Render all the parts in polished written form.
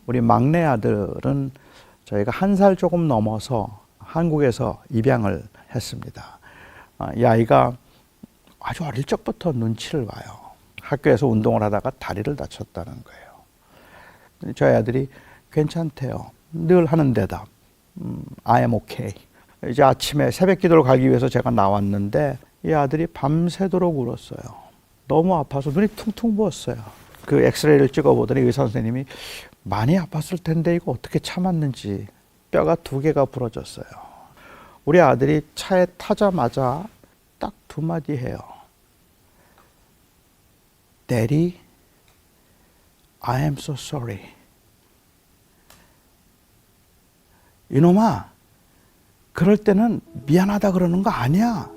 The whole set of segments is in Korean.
우리 막내 아들은 저희가 1살 조금 넘어서 한국에서 입양을 했습니다. 이 아이가 아주 어릴 적부터 눈치를 봐요. 학교에서 운동을 하다가 다리를 다쳤다는 거예요. 저희 아들이 괜찮대요. 늘 하는 대답. I am okay. 이제 아침에 새벽 기도를 가기 위해서 제가 나왔는데 이 아들이 밤새도록 울었어요. 너무 아파서 눈이 퉁퉁 부었어요. 그 엑스레이를 찍어보더니 의사 선생님이 많이 아팠을 텐데 이거 어떻게 참았는지 뼈가 2개가 부러졌어요. 우리 아들이 차에 타자마자 딱 2마디 해요. Daddy, I am so sorry. 이놈아, 그럴 때는 미안하다 그러는 거 아니야.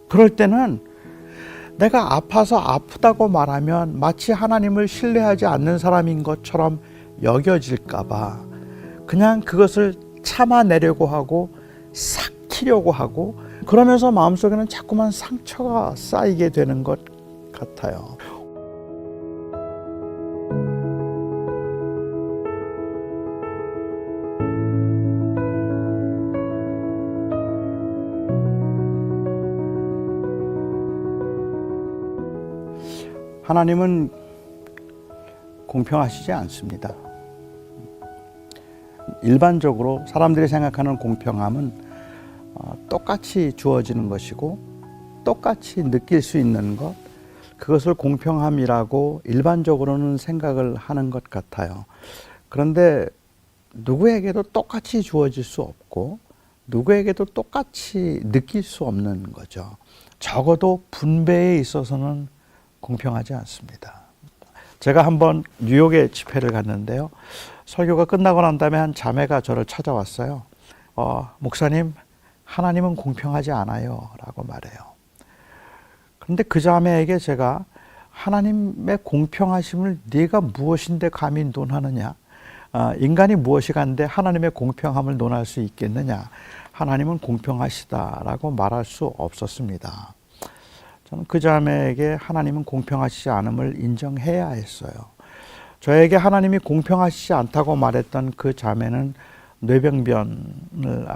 그럴 때는 내가 아파서 아프다고 말하면 마치 하나님을 신뢰하지 않는 사람인 것처럼 여겨질까 봐 그냥 그것을 참아내려고 하고 삭히려고 하고 그러면서 마음속에는 자꾸만 상처가 쌓이게 되는 것 같아요. 하나님은 공평하시지 않습니다. 일반적으로 사람들이 생각하는 공평함은 똑같이 주어지는 것이고 똑같이 느낄 수 있는 것, 그것을 공평함이라고 일반적으로는 생각을 하는 것 같아요. 그런데 누구에게도 똑같이 주어질 수 없고 누구에게도 똑같이 느낄 수 없는 거죠. 적어도 분배에 있어서는 공평하지 않습니다. 제가 한번 뉴욕에 집회를 갔는데요. 설교가 끝나고 난 다음에 한 자매가 저를 찾아왔어요. 목사님, 하나님은 공평하지 않아요 라고 말해요. 그런데 그 자매에게 제가 하나님의 공평하심을 네가 무엇인데 감히 논하느냐, 인간이 무엇이 간데 하나님의 공평함을 논할 수 있겠느냐, 하나님은 공평하시다라고 말할 수 없었습니다. 저는 그 자매에게 하나님은 공평하시지 않음을 인정해야 했어요. 저에게 하나님이 공평하시지 않다고 말했던 그 자매는 뇌병변을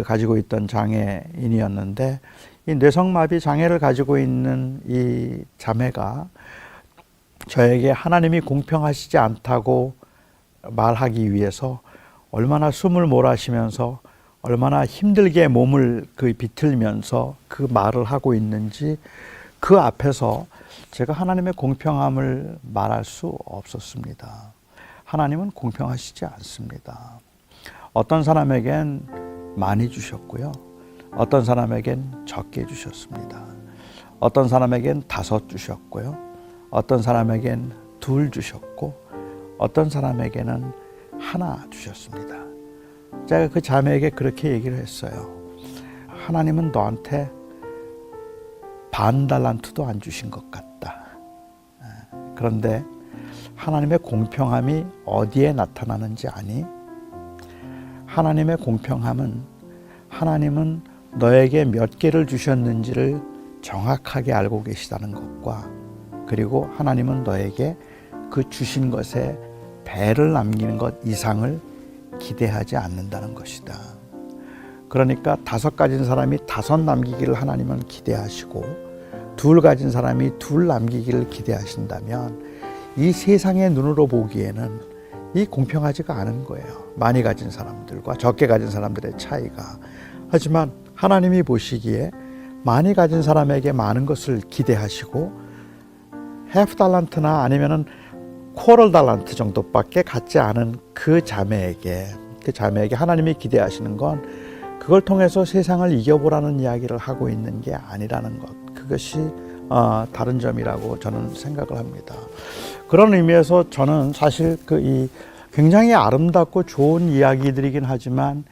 가지고 있던 장애인이었는데 이 뇌성마비 장애를 가지고 있는 이 자매가 저에게 하나님이 공평하시지 않다고 말하기 위해서 얼마나 숨을 몰아쉬면서 얼마나 힘들게 몸을 비틀면서 그 말을 하고 있는지 그 앞에서 제가 하나님의 공평함을 말할 수 없었습니다. 하나님은 공평하시지 않습니다. 어떤 사람에겐 많이 주셨고요. 어떤 사람에겐 적게 주셨습니다. 어떤 사람에겐 5 주셨고요. 어떤 사람에겐 2 주셨고 어떤 사람에게는 1 주셨습니다. 제가 그 자매에게 그렇게 얘기를 했어요. 하나님은 너한테 반 달란트도 안 주신 것 같다. 그런데 하나님의 공평함이 어디에 나타나는지 아니? 하나님의 공평함은 하나님은 너에게 몇 개를 주셨는지를 정확하게 알고 계시다는 것과 그리고 하나님은 너에게 그 주신 것에 배를 남기는 것 이상을 기대하지 않는다는 것이다. 그러니까 5 가진 사람이 5 남기기를 하나님은 기대하시고 2 가진 사람이 2 남기기를 기대하신다면 이 세상의 눈으로 보기에는 이 공평하지가 않은 거예요. 많이 가진 사람들과 적게 가진 사람들의 차이가. 하지만 하나님이 보시기에 많이 가진 사람에게 많은 것을 기대하시고 half 달란트나 아니면은 쿼럴 달란트 정도밖에 갖지 않은 그 자매에게 하나님이 기대하시는 건 그걸 통해서 세상을 이겨보라는 이야기를 하고 있는 게 아니라는 것. 그것이 다른 점이라고 저는 생각을 합니다. 그런 의미에서 저는 사실 이 굉장히 아름답고 좋은 이야기들이긴 하지만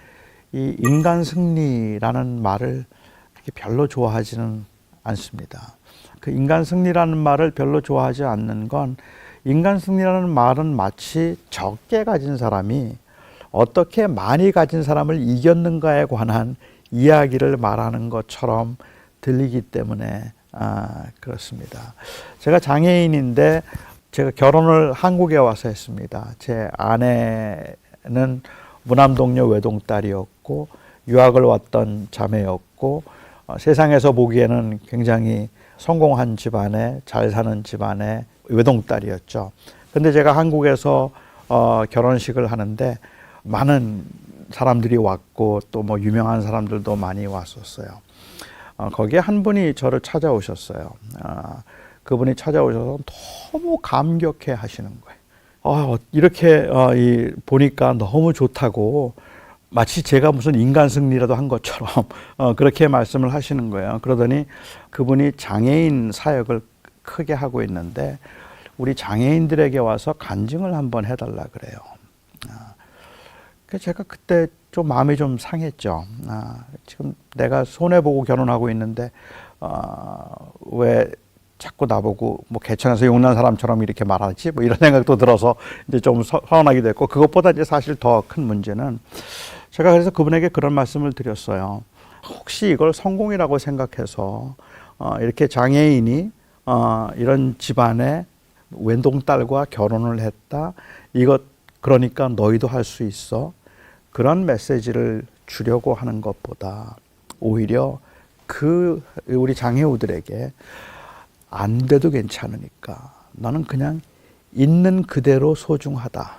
이 인간 승리라는 말을 그렇게 별로 좋아하지는 않습니다. 그 인간 승리라는 말을 별로 좋아하지 않는 건 인간 승리라는 말은 마치 적게 가진 사람이 어떻게 많이 가진 사람을 이겼는가에 관한 이야기를 말하는 것처럼 들리기 때문에 그렇습니다. 제가 장애인인데 제가 결혼을 한국에 와서 했습니다. 제 아내는 무남동녀 외동딸이었고 유학을 왔던 자매였고 세상에서 보기에는 굉장히 성공한 집안에 잘 사는 집안의 외동딸이었죠. 근데 제가 한국에서 결혼식을 하는데 많은 사람들이 왔고 또 뭐 유명한 사람들도 많이 왔었어요. 거기에 한 분이 저를 찾아오셨어요. 그분이 찾아오셔서 너무 감격해 하시는 거예요. 이렇게 보니까 너무 좋다고 마치 제가 무슨 인간 승리라도 한 것처럼 그렇게 말씀을 하시는 거예요. 그러더니 그분이 장애인 사역을 크게 하고 있는데 우리 장애인들에게 와서 간증을 한번 해달라 그래요. 제가 그때 좀 마음이 좀 상했죠. 지금 내가 손해보고 결혼하고 있는데 왜 자꾸 나보고 뭐 개천에서 용난 사람처럼 이렇게 말하지? 뭐 이런 생각도 들어서 이제 좀 서운하기도 했고, 그것보다 이제 사실 더 큰 문제는 제가 그래서 그분에게 그런 말씀을 드렸어요. 혹시 이걸 성공이라고 생각해서 이렇게 장애인이 이런 집안에 외동딸과 결혼을 했다. 이것 그러니까 너희도 할 수 있어. 그런 메시지를 주려고 하는 것보다 오히려 우리 장애우들에게 안 돼도 괜찮으니까 너는 그냥 있는 그대로 소중하다.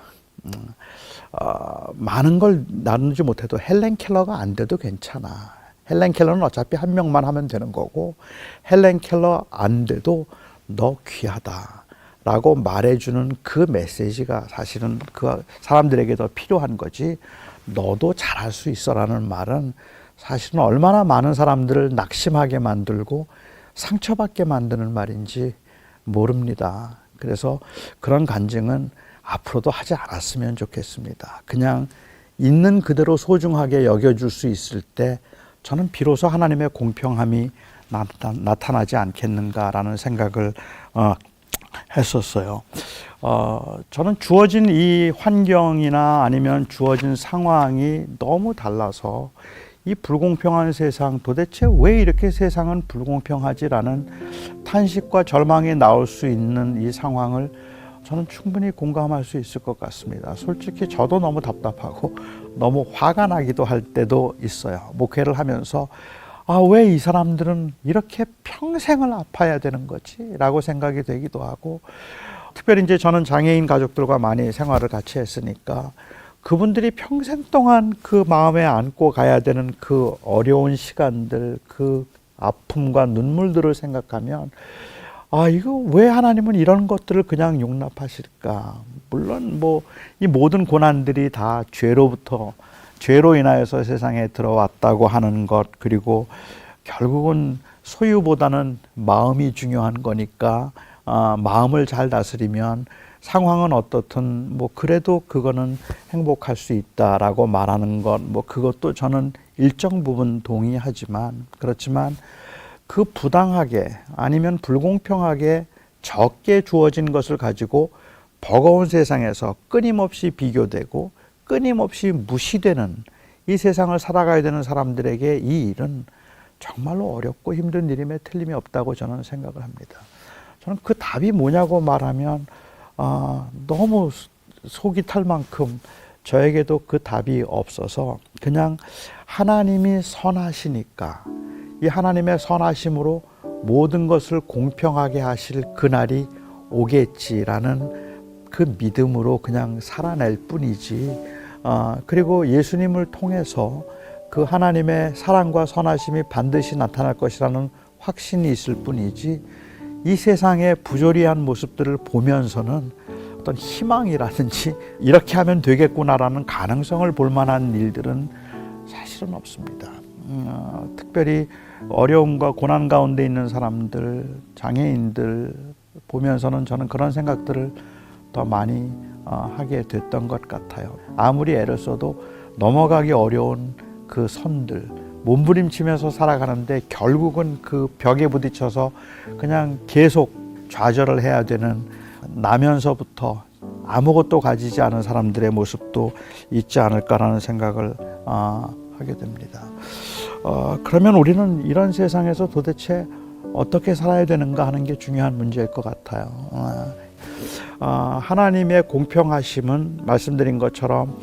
많은 걸 나누지 못해도 헬렌 켈러가 안 돼도 괜찮아. 헬렌 켈러는 어차피 한 명만 하면 되는 거고 헬렌 켈러 안 돼도 너 귀하다 라고 말해주는 그 메시지가 사실은 그 사람들에게 더 필요한 거지. 너도 잘할 수 있어 라는 말은 사실은 얼마나 많은 사람들을 낙심하게 만들고 상처받게 만드는 말인지 모릅니다. 그래서 그런 간증은 앞으로도 하지 않았으면 좋겠습니다. 그냥 있는 그대로 소중하게 여겨줄 수 있을 때 저는 비로소 하나님의 공평함이 나타나지 않겠는가라는 생각을 했었어요. 저는 주어진 이 환경이나 아니면 주어진 상황이 너무 달라서 이 불공평한 세상, 도대체 왜 이렇게 세상은 불공평하지라는 탄식과 절망이 나올 수 있는 이 상황을 저는 충분히 공감할 수 있을 것 같습니다. 솔직히 저도 너무 답답하고 너무 화가 나기도 할 때도 있어요. 목회를 하면서 왜 이 사람들은 이렇게 평생을 아파야 되는 거지? 라고 생각이 되기도 하고, 특별히 이제 저는 장애인 가족들과 많이 생활을 같이 했으니까 그분들이 평생 동안 그 마음에 안고 가야 되는 그 어려운 시간들, 그 아픔과 눈물들을 생각하면 이거 왜 하나님은 이런 것들을 그냥 용납하실까? 물론 뭐 이 모든 고난들이 다 죄로 인하여서 세상에 들어왔다고 하는 것, 그리고 결국은 소유보다는 마음이 중요한 거니까 마음을 잘 다스리면 상황은 어떻든 뭐 그래도 그거는 행복할 수 있다라고 말하는 것, 뭐 그것도 저는 일정 부분 동의하지만, 그렇지만 그 부당하게 아니면 불공평하게 적게 주어진 것을 가지고 버거운 세상에서 끊임없이 비교되고 끊임없이 무시되는 이 세상을 살아가야 되는 사람들에게 이 일은 정말로 어렵고 힘든 일임에 틀림이 없다고 저는 생각을 합니다. 저는 그 답이 뭐냐고 말하면 너무 속이 탈 만큼 저에게도 그 답이 없어서 그냥 하나님이 선하시니까 이 하나님의 선하심으로 모든 것을 공평하게 하실 그날이 오겠지라는 그 믿음으로 그냥 살아낼 뿐이지, 그리고 예수님을 통해서 그 하나님의 사랑과 선하심이 반드시 나타날 것이라는 확신이 있을 뿐이지, 이 세상의 부조리한 모습들을 보면서는 어떤 희망이라든지 이렇게 하면 되겠구나라는 가능성을 볼 만한 일들은 사실은 없습니다. 특별히 어려움과 고난 가운데 있는 사람들, 장애인들 보면서는 저는 그런 생각들을 더 많이 하게 됐던 것 같아요. 아무리 애를 써도 넘어가기 어려운 그 선들, 몸부림치면서 살아가는데 결국은 그 벽에 부딪혀서 그냥 계속 좌절을 해야 되는, 나면서부터 아무것도 가지지 않은 사람들의 모습도 있지 않을까라는 생각을 하게 됩니다. 그러면 우리는 이런 세상에서 도대체 어떻게 살아야 되는가 하는 게 중요한 문제일 것 같아요. 하나님의 공평하심은 말씀드린 것처럼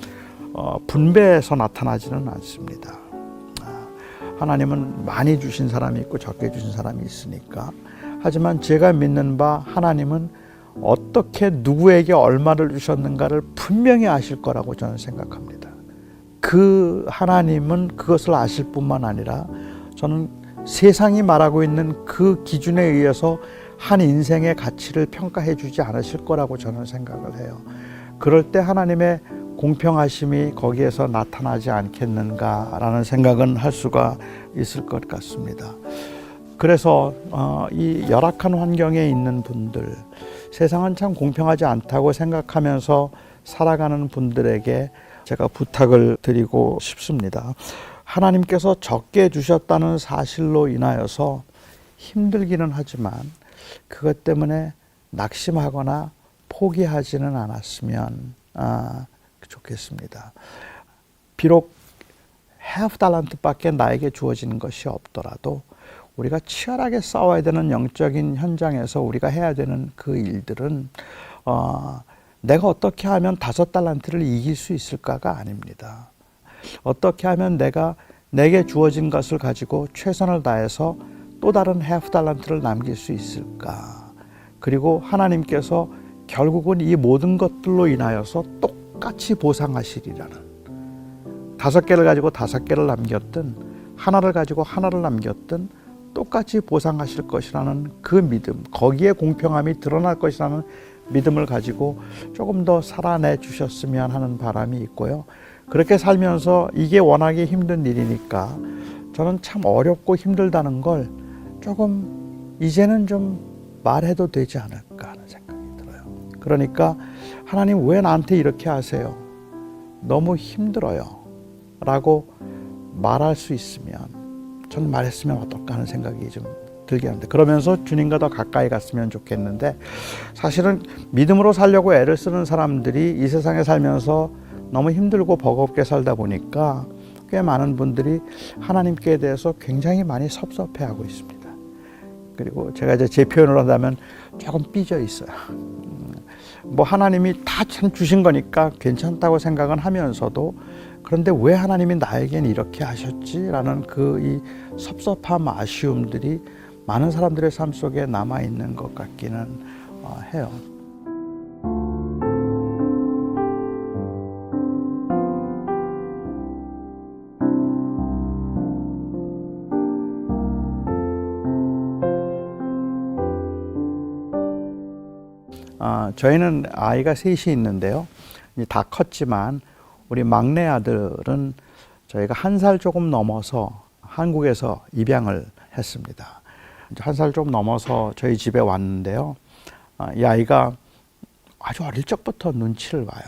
분배해서 나타나지는 않습니다. 하나님은 많이 주신 사람이 있고 적게 주신 사람이 있으니까. 하지만 제가 믿는 바 하나님은 어떻게 누구에게 얼마를 주셨는가를 분명히 아실 거라고 저는 생각합니다. 그 하나님은 그것을 아실 뿐만 아니라 저는 세상이 말하고 있는 그 기준에 의해서 한 인생의 가치를 평가해 주지 않으실 거라고 저는 생각을 해요. 그럴 때 하나님의 공평하심이 거기에서 나타나지 않겠는가라는 생각은 할 수가 있을 것 같습니다. 그래서 이 열악한 환경에 있는 분들, 세상은 참 공평하지 않다고 생각하면서 살아가는 분들에게 제가 부탁을 드리고 싶습니다. 하나님께서 적게 주셨다는 사실로 인하여서 힘들기는 하지만 그것 때문에 낙심하거나 포기하지는 않았으면 좋겠습니다. 비록 half 달란트밖에 나에게 주어지는 것이 없더라도 우리가 치열하게 싸워야 되는 영적인 현장에서 우리가 해야 되는 그 일들은 내가 어떻게 하면 5달란트를 이길 수 있을까가 아닙니다. 어떻게 하면 내게 주어진 것을 가지고 최선을 다해서 또 다른 half 달란트를 남길 수 있을까. 그리고 하나님께서 결국은 이 모든 것들로 인하여서 똑같이 보상하시리라는, 5개를 가지고 5개를 남겼든 하나를 가지고 하나를 남겼든 똑같이 보상하실 것이라는 그 믿음, 거기에 공평함이 드러날 것이라는 믿음을 가지고 조금 더 살아내 주셨으면 하는 바람이 있고요. 그렇게 살면서 이게 워낙에 힘든 일이니까 저는 참 어렵고 힘들다는 걸 조금 이제는 좀 말해도 되지 않을까 하는 생각이 들어요. 그러니까 하나님 왜 나한테 이렇게 하세요? 너무 힘들어요 라고 말할 수 있으면, 전 말했으면 어떨까 하는 생각이 좀 들게 하는데, 그러면서 주님과 더 가까이 갔으면 좋겠는데, 사실은 믿음으로 살려고 애를 쓰는 사람들이 이 세상에 살면서 너무 힘들고 버겁게 살다 보니까 꽤 많은 분들이 하나님께 대해서 굉장히 많이 섭섭해하고 있습니다. 그리고 제가 이제 제 표현을 한다면 조금 삐져 있어요. 뭐 하나님이 다 참 주신 거니까 괜찮다고 생각은 하면서도, 그런데 왜 하나님이 나에겐 이렇게 하셨지라는 그 이 섭섭함, 아쉬움들이 많은 사람들의 삶 속에 남아 있는 것 같기는 해요. 저희는 아이가 셋이 있는데요. 이제 다 컸지만 우리 막내 아들은 저희가 1살 조금 넘어서 한국에서 입양을 했습니다. 1살 좀 넘어서 저희 집에 왔는데요. 이 아이가 아주 어릴 적부터 눈치를 봐요.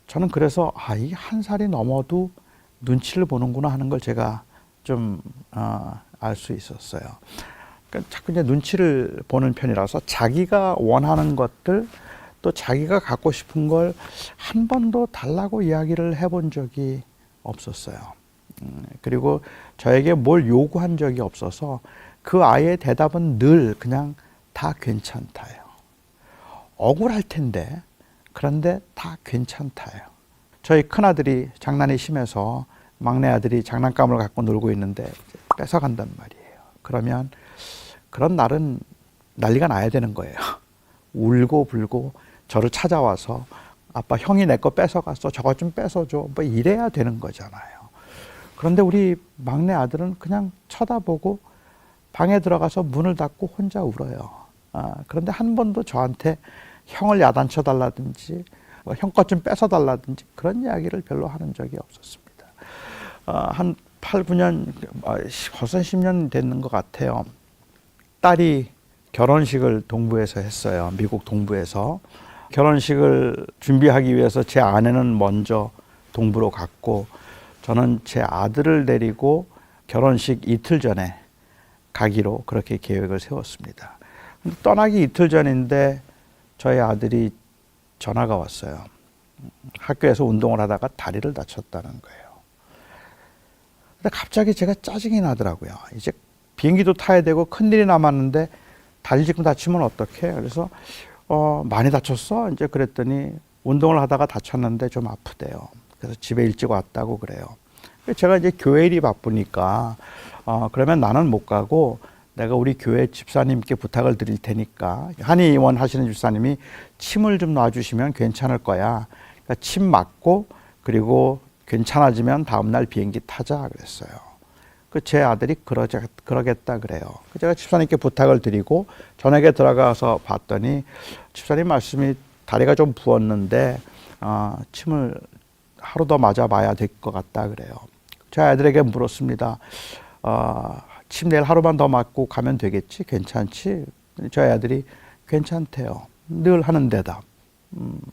저는 그래서 이게 1살이 넘어도 눈치를 보는구나 하는 걸 제가 좀 알 수 있었어요. 그러니까 자꾸 이제 눈치를 보는 편이라서 자기가 원하는 것들, 또 자기가 갖고 싶은 걸 한 번도 달라고 이야기를 해본 적이 없었어요. 그리고 저에게 뭘 요구한 적이 없어서 그 아이의 대답은 늘 그냥 다 괜찮다예요. 억울할 텐데, 그런데 다 괜찮다예요. 저희 큰아들이 장난이 심해서 막내 아들이 장난감을 갖고 놀고 있는데 뺏어간단 말이에요. 그러면 그런 날은 난리가 나야 되는 거예요. 울고 불고 저를 찾아와서 아빠, 형이 내 거 뺏어갔어, 저거 좀 뺏어줘, 뭐 이래야 되는 거잖아요. 그런데 우리 막내 아들은 그냥 쳐다보고 방에 들어가서 문을 닫고 혼자 울어요. 그런데 한 번도 저한테 형을 야단쳐 달라든지 형 것 좀 뺏어 달라든지 그런 이야기를 별로 하는 적이 없었습니다. 한 8, 9년, 벌써 10년 됐는 것 같아요. 딸이 결혼식을 동부에서 했어요. 미국 동부에서. 결혼식을 준비하기 위해서 제 아내는 먼저 동부로 갔고, 저는 제 아들을 데리고 결혼식 이틀 전에 가기로 그렇게 계획을 세웠습니다. 근데 떠나기 이틀 전인데 저희 아들이 전화가 왔어요. 학교에서 운동을 하다가 다리를 다쳤다는 거예요. 근데 갑자기 제가 짜증이 나더라고요. 이제 비행기도 타야 되고 큰일이 남았는데 다리 지금 다치면 어떡해? 그래서 많이 다쳤어? 이제 그랬더니 운동을 하다가 다쳤는데 좀 아프대요. 그래서 집에 일찍 왔다고 그래요. 제가 이제 교회 일이 바쁘니까 그러면 나는 못 가고 내가 우리 교회 집사님께 부탁을 드릴 테니까 한의원 하시는 집사님이 침을 좀 놔주시면 괜찮을 거야. 그러니까 침 맞고 그리고 괜찮아지면 다음날 비행기 타자 그랬어요. 제 아들이 그러겠다 그래요. 제가 집사님께 부탁을 드리고 저녁에 들어가서 봤더니 집사님 말씀이 다리가 좀 부었는데 침을 하루 더 맞아봐야 될 것 같다 그래요. 제 아들에게 물었습니다. 침 내일 하루만 더 맞고 가면 되겠지? 괜찮지? 저희 아들이 괜찮대요. 늘 하는 대답.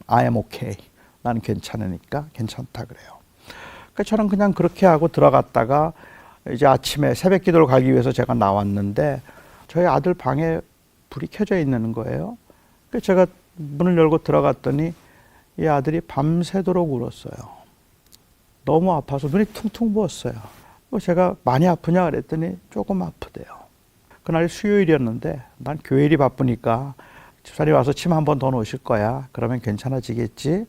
I am okay. 나는 괜찮으니까 괜찮다 그래요. 그러니까 저는 그냥 그렇게 하고 들어갔다가 이제 아침에 새벽 기도를 가기 위해서 제가 나왔는데 저희 아들 방에 불이 켜져 있는 거예요. 그래서 제가 문을 열고 들어갔더니 이 아들이 밤새도록 울었어요. 너무 아파서 눈이 퉁퉁 부었어요. 제가 많이 아프냐 그랬더니 조금 아프대요. 그날이 수요일이었는데 난 교회일이 바쁘니까 집사님 와서 침 한 번 더 놓으실 거야. 그러면 괜찮아지겠지?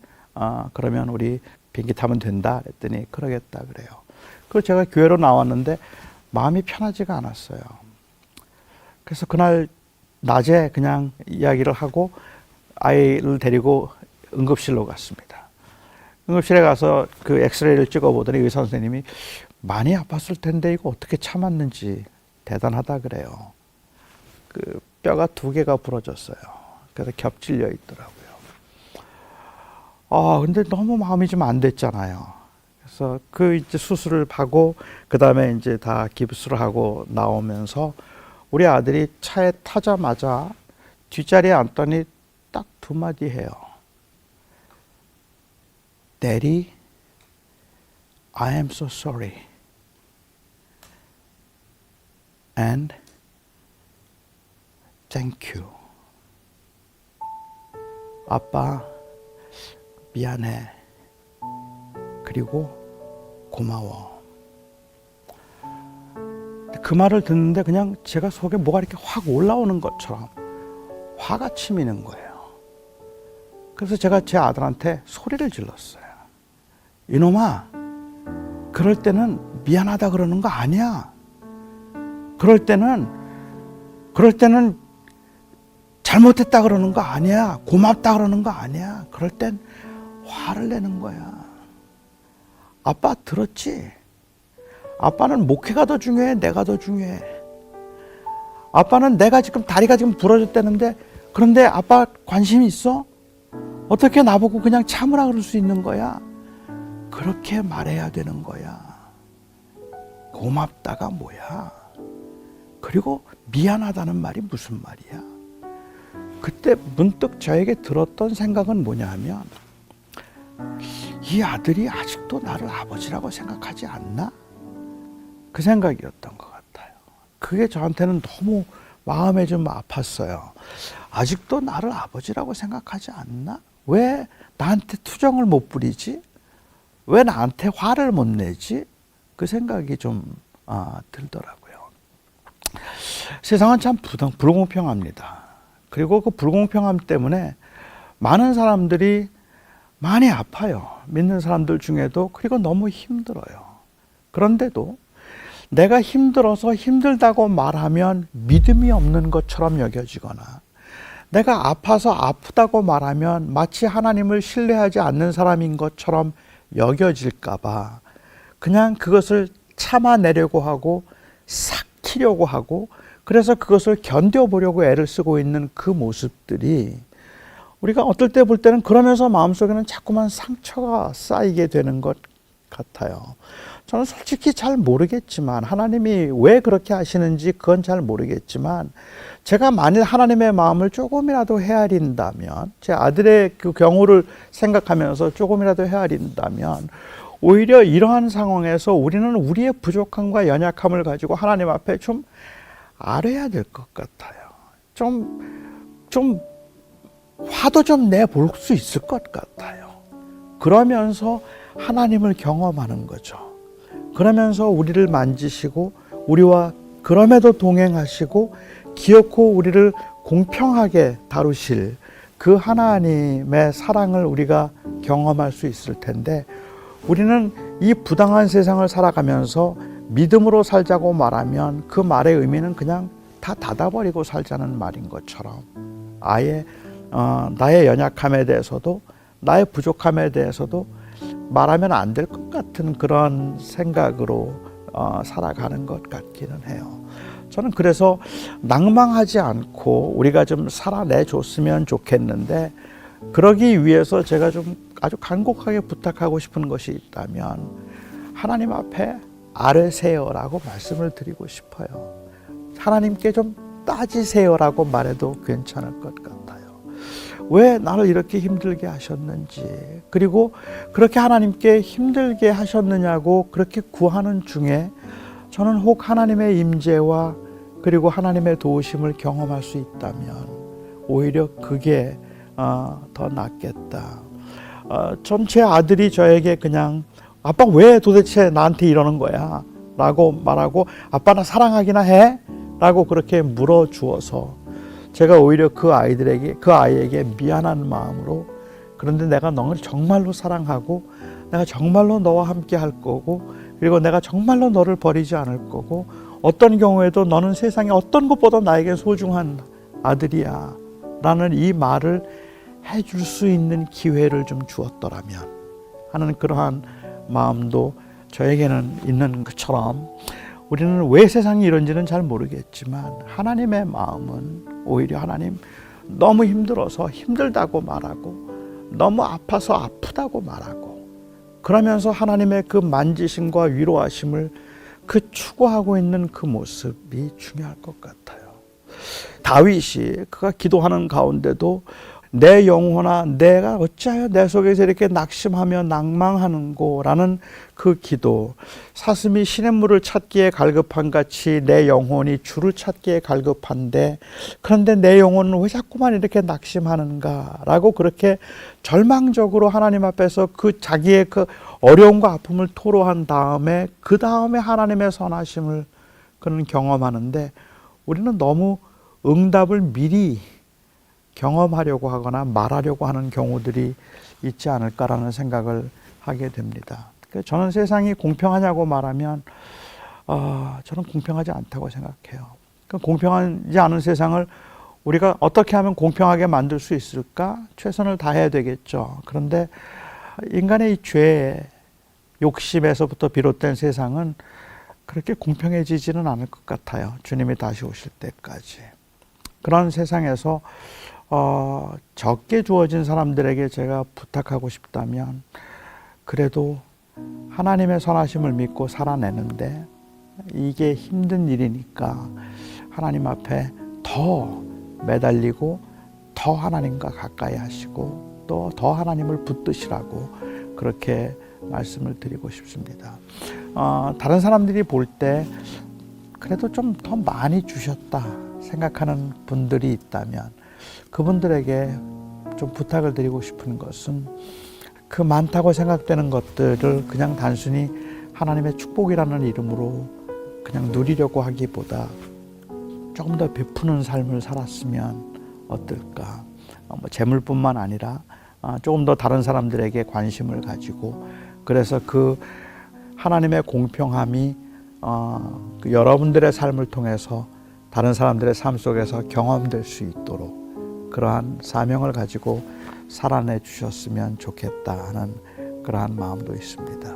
그러면 우리 비행기 타면 된다 그랬더니 그러겠다 그래요. 그래서 제가 교회로 나왔는데 마음이 편하지가 않았어요. 그래서 그날 낮에 그냥 이야기를 하고 아이를 데리고 응급실로 갔습니다. 응급실에 가서 그 엑스레이를 찍어보더니 의사 선생님이 많이 아팠을 텐데 이거 어떻게 참았는지 대단하다 그래요. 그 뼈가 2개가 부러졌어요. 그래서 겹질려 있더라고요. 근데 너무 마음이 좀 안 됐잖아요. 그래서 이제 수술을 하고 그 다음에 이제 다 깁스를 하고 나오면서 우리 아들이 차에 타자마자 뒷자리에 앉더니 딱 2마디 해요. Daddy, I am so sorry. And thank you. 아빠, 미안해. 그리고 고마워. 그 말을 듣는데 그냥 제가 속에 뭐가 이렇게 확 올라오는 것처럼 화가 치미는 거예요. 그래서 제가 제 아들한테 소리를 질렀어요. 이놈아, 그럴 때는 미안하다 그러는 거 아니야. 그럴 때는 잘못했다 그러는 거 아니야. 고맙다 그러는 거 아니야. 그럴 땐 화를 내는 거야. 아빠 들었지? 아빠는 목회가 더 중요해? 내가 더 중요해? 아빠는 내가 지금 다리가 지금 부러졌다는데 그런데 아빠 관심 있어? 어떻게 나보고 그냥 참으라 그럴 수 있는 거야? 그렇게 말해야 되는 거야. 고맙다가 뭐야? 그리고 미안하다는 말이 무슨 말이야? 그때 문득 저에게 들었던 생각은 뭐냐 하면 이 아들이 아직도 나를 아버지라고 생각하지 않나? 그 생각이었던 것 같아요. 그게 저한테는 너무 마음에 좀 아팠어요. 아직도 나를 아버지라고 생각하지 않나? 왜 나한테 투정을 못 부리지? 왜 나한테 화를 못 내지? 그 생각이 좀 들더라고요. 세상은 참 불공평합니다. 그리고 그 불공평함 때문에 많은 사람들이 많이 아파요. 믿는 사람들 중에도. 그리고 너무 힘들어요. 그런데도 내가 힘들어서 힘들다고 말하면 믿음이 없는 것처럼 여겨지거나 내가 아파서 아프다고 말하면 마치 하나님을 신뢰하지 않는 사람인 것처럼 여겨질까 봐 그냥 그것을 참아내려고 하고 삭히려고 하고 그래서 그것을 견뎌보려고 애를 쓰고 있는 그 모습들이 우리가 어떨 때 볼 때는 그러면서 마음속에는 자꾸만 상처가 쌓이게 되는 것 같아요. 저는 솔직히 잘 모르겠지만 하나님이 왜 그렇게 하시는지 그건 잘 모르겠지만 제가 만일 하나님의 마음을 조금이라도 헤아린다면 제 아들의 그 경우를 생각하면서 조금이라도 헤아린다면 오히려 이러한 상황에서 우리는 우리의 부족함과 연약함을 가지고 하나님 앞에 좀 아뢰야 될 것 같아요. 좀 화도 좀 내볼 수 있을 것 같아요. 그러면서 하나님을 경험하는 거죠. 그러면서 우리를 만지시고 우리와 그럼에도 동행하시고 기어코 우리를 공평하게 다루실 그 하나님의 사랑을 우리가 경험할 수 있을 텐데, 우리는 이 부당한 세상을 살아가면서 믿음으로 살자고 말하면 그 말의 의미는 그냥 다 닫아버리고 살자는 말인 것처럼, 아예 나의 연약함에 대해서도 나의 부족함에 대해서도 말하면 안 될 것 같은 그런 생각으로 살아가는 것 같기는 해요. 저는 그래서 낭망하지 않고 우리가 좀 살아내줬으면 좋겠는데, 그러기 위해서 제가 좀 아주 간곡하게 부탁하고 싶은 것이 있다면 하나님 앞에 아뢰세요라고 말씀을 드리고 싶어요. 하나님께 좀 따지세요라고 말해도 괜찮을 것 같아요. 왜 나를 이렇게 힘들게 하셨는지, 그리고 그렇게 하나님께 힘들게 하셨느냐고 그렇게 구하는 중에 저는 혹 하나님의 임재와 그리고 하나님의 도우심을 경험할 수 있다면 오히려 그게 더 낫겠다. 전 제 아들이 저에게 그냥 아빠 왜 도대체 나한테 이러는 거야? 라고 말하고 아빠 나 사랑하기나 해? 라고 그렇게 물어주어서 제가 오히려 그 아이에게 미안한 마음으로, 그런데 내가 너를 정말로 사랑하고 내가 정말로 너와 함께 할 거고, 그리고 내가 정말로 너를 버리지 않을 거고, 어떤 경우에도 너는 세상에 어떤 것보다 나에게 소중한 아들이야 라는 이 말을 해줄 수 있는 기회를 좀 주었더라면 하는 그러한 마음도 저에게는 있는 것처럼, 우리는 왜 세상이 이런지는 잘 모르겠지만 하나님의 마음은 오히려 하나님 너무 힘들어서 힘들다고 말하고, 너무 아파서 아프다고 말하고, 그러면서 하나님의 그 만지심과 위로하심을 그 추구하고 있는 그 모습이 중요할 것 같아요. 다윗이 그가 기도하는 가운데도 내 영혼아 내가 어찌하여 내 속에서 이렇게 낙심하며 낭망하는고 라는 그 기도, 사슴이 시냇물을 찾기에 갈급한 같이 내 영혼이 주를 찾기에 갈급한데 그런데 내 영혼은 왜 자꾸만 이렇게 낙심하는가 라고 그렇게 절망적으로 하나님 앞에서 그 자기의 그 어려움과 아픔을 토로한 다음에 그 다음에 하나님의 선하심을 그는 경험하는데, 우리는 너무 응답을 미리 경험하려고 하거나 말하려고 하는 경우들이 있지 않을까라는 생각을 하게 됩니다. 저는 세상이 공평하냐고 말하면 저는 공평하지 않다고 생각해요. 공평하지 않은 세상을 우리가 어떻게 하면 공평하게 만들 수 있을까? 최선을 다해야 되겠죠. 그런데 인간의 이 죄, 욕심에서부터 비롯된 세상은 그렇게 공평해지지는 않을 것 같아요. 주님이 다시 오실 때까지. 그런 세상에서 적게 주어진 사람들에게 제가 부탁하고 싶다면, 그래도 하나님의 선하심을 믿고 살아내는데 이게 힘든 일이니까 하나님 앞에 더 매달리고 더 하나님과 가까이 하시고 또 더 하나님을 붙드시라고 그렇게 말씀을 드리고 싶습니다. 다른 사람들이 볼 때 그래도 좀 더 많이 주셨다 생각하는 분들이 있다면 그분들에게 좀 부탁을 드리고 싶은 것은, 그 많다고 생각되는 것들을 그냥 단순히 하나님의 축복이라는 이름으로 그냥 누리려고 하기보다 조금 더 베푸는 삶을 살았으면 어떨까. 재물뿐만 아니라 조금 더 다른 사람들에게 관심을 가지고, 그래서 그 하나님의 공평함이 그 여러분들의 삶을 통해서 다른 사람들의 삶 속에서 경험될 수 있도록 그러한 사명을 가지고 살아내 주셨으면 좋겠다 하는 그러한 마음도 있습니다.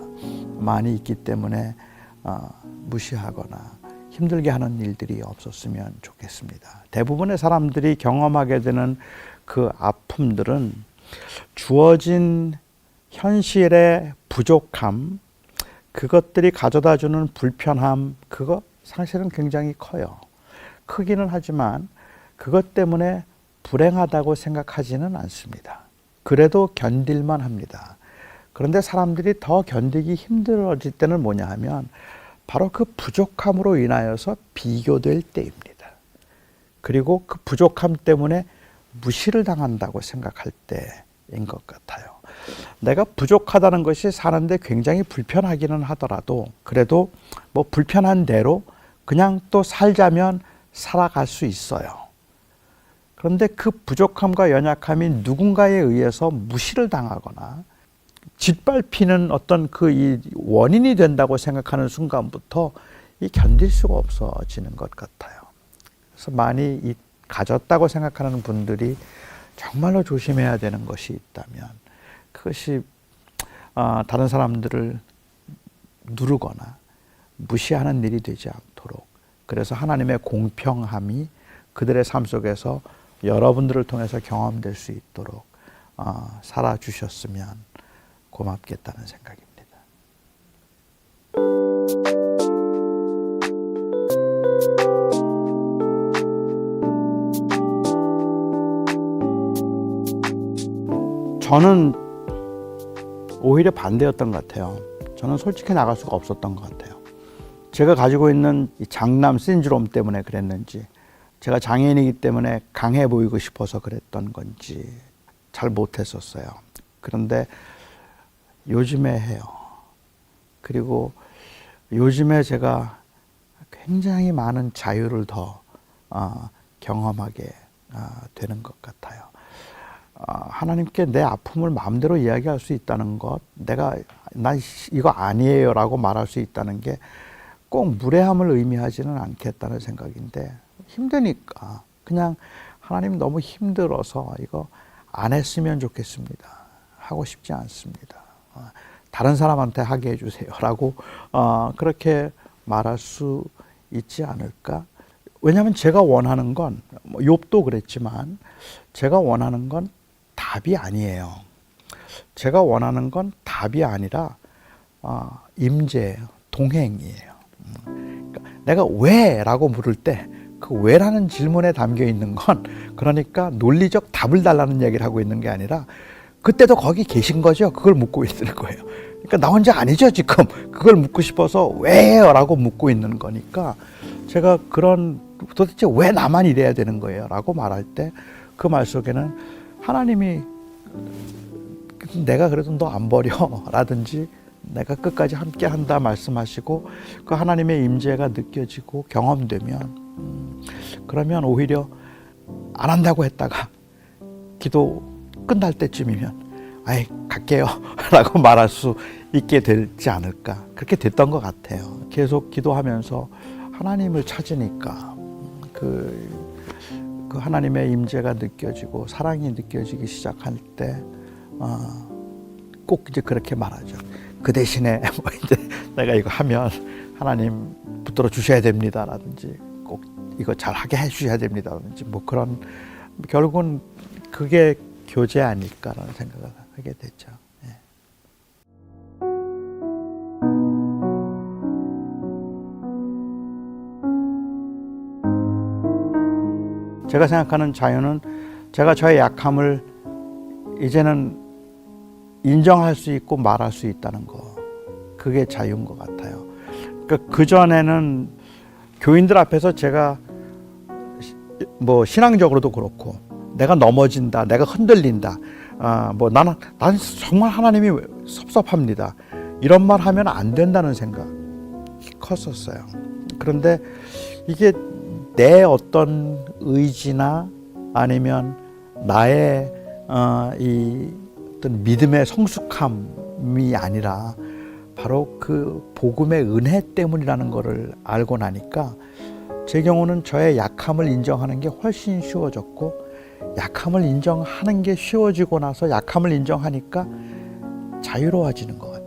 많이 있기 때문에 무시하거나 힘들게 하는 일들이 없었으면 좋겠습니다. 대부분의 사람들이 경험하게 되는 그 아픔들은 주어진 현실의 부족함, 그것들이 가져다 주는 불편함, 그거 사실은 굉장히 커요. 크기는 하지만 그것 때문에 불행하다고 생각하지는 않습니다. 그래도 견딜만 합니다. 그런데 사람들이 더 견디기 힘들어질 때는 뭐냐 하면 바로 그 부족함으로 인하여서 비교될 때입니다. 그리고 그 부족함 때문에 무시를 당한다고 생각할 때인 것 같아요. 내가 부족하다는 것이 사는데 굉장히 불편하기는 하더라도 그래도 뭐 불편한 대로 그냥 또 살자면 살아갈 수 있어요. 그런데 그 부족함과 연약함이 누군가에 의해서 무시를 당하거나 짓밟히는 어떤 그 이 원인이 된다고 생각하는 순간부터 이 견딜 수가 없어지는 것 같아요. 그래서 많이 이 가졌다고 생각하는 분들이 정말로 조심해야 되는 것이 있다면 그것이 다른 사람들을 누르거나 무시하는 일이 되지 않도록, 그래서 하나님의 공평함이 그들의 삶 속에서 여러분들을 통해서 경험될 수 있도록 살아주셨으면 고맙겠다는 생각입니다. 저는 오히려 반대였던 것 같아요. 저는 솔직히 나갈 수가 없었던 것 같아요. 제가 가지고 있는 이 장남 신드롬 때문에 그랬는지, 제가 장애인이기 때문에 강해 보이고 싶어서 그랬던 건지 잘 못했었어요. 그런데 요즘에 해요. 그리고 요즘에 제가 굉장히 많은 자유를 더 경험하게 되는 것 같아요. 하나님께 내 아픔을 마음대로 이야기할 수 있다는 것, 나 이거 아니에요 라고 말할 수 있다는 게 꼭 무례함을 의미하지는 않겠다는 생각인데, 힘드니까 그냥 하나님 너무 힘들어서 이거 안 했으면 좋겠습니다, 하고 싶지 않습니다, 다른 사람한테 하게 해주세요 라고 그렇게 말할 수 있지 않을까. 왜냐하면 제가 원하는 건, 욥도 그랬지만 제가 원하는 건 답이 아니에요. 제가 원하는 건 답이 아니라 임재예요. 동행이에요. 그러니까 내가 왜? 라고 물을 때 그 왜라는 질문에 담겨 있는 건, 그러니까 논리적 답을 달라는 얘기를 하고 있는 게 아니라 그때도 거기 계신 거죠. 그걸 묻고 있는 거예요. 그러니까 나 혼자 아니죠 지금. 그걸 묻고 싶어서 왜요? 라고 묻고 있는 거니까, 제가 도대체 왜 나만 이래야 되는 거예요? 라고 말할 때 그 말 속에는 하나님이 내가 그래도 너 안 버려 라든지 내가 끝까지 함께 한다 말씀하시고, 그 하나님의 임재가 느껴지고 경험되면 그러면 오히려 안 한다고 했다가 기도 끝날 때쯤이면 아이 갈게요 라고 말할 수 있게 되지 않을까. 그렇게 됐던 것 같아요. 계속 기도하면서 하나님을 찾으니까 그 하나님의 임재가 느껴지고 사랑이 느껴지기 시작할 때 꼭 이제 그렇게 말하죠. 그 대신에 뭐 이제 내가 이거 하면 하나님 붙들어 주셔야 됩니다라든지 꼭 이거 잘 하게 해 주셔야 됩니다라든지 뭐 그런, 결국은 그게 교제 아닐까라는 생각을 하게 됐죠. 예. 제가 생각하는 자유는 제가 저의 약함을 이제는 인정할 수 있고 말할 수 있다는 거, 그게 자유인 것 같아요. 그러니까 그전에는 교인들 앞에서 제가 뭐 신앙적으로도 그렇고 내가 넘어진다, 내가 흔들린다, 뭐 나는 정말 하나님이 섭섭합니다, 이런 말 하면 안 된다는 생각이 컸었어요. 그런데 이게 내 어떤 의지나 아니면 나의 이 어떤 믿음의 성숙함이 아니라 바로 그 복음의 은혜 때문이라는 것을 알고 나니까 제 경우는 저의 약함을 인정하는 게 훨씬 쉬워졌고, 약함을 인정하는 게 쉬워지고 나서 약함을 인정하니까 자유로워지는 것 같아요.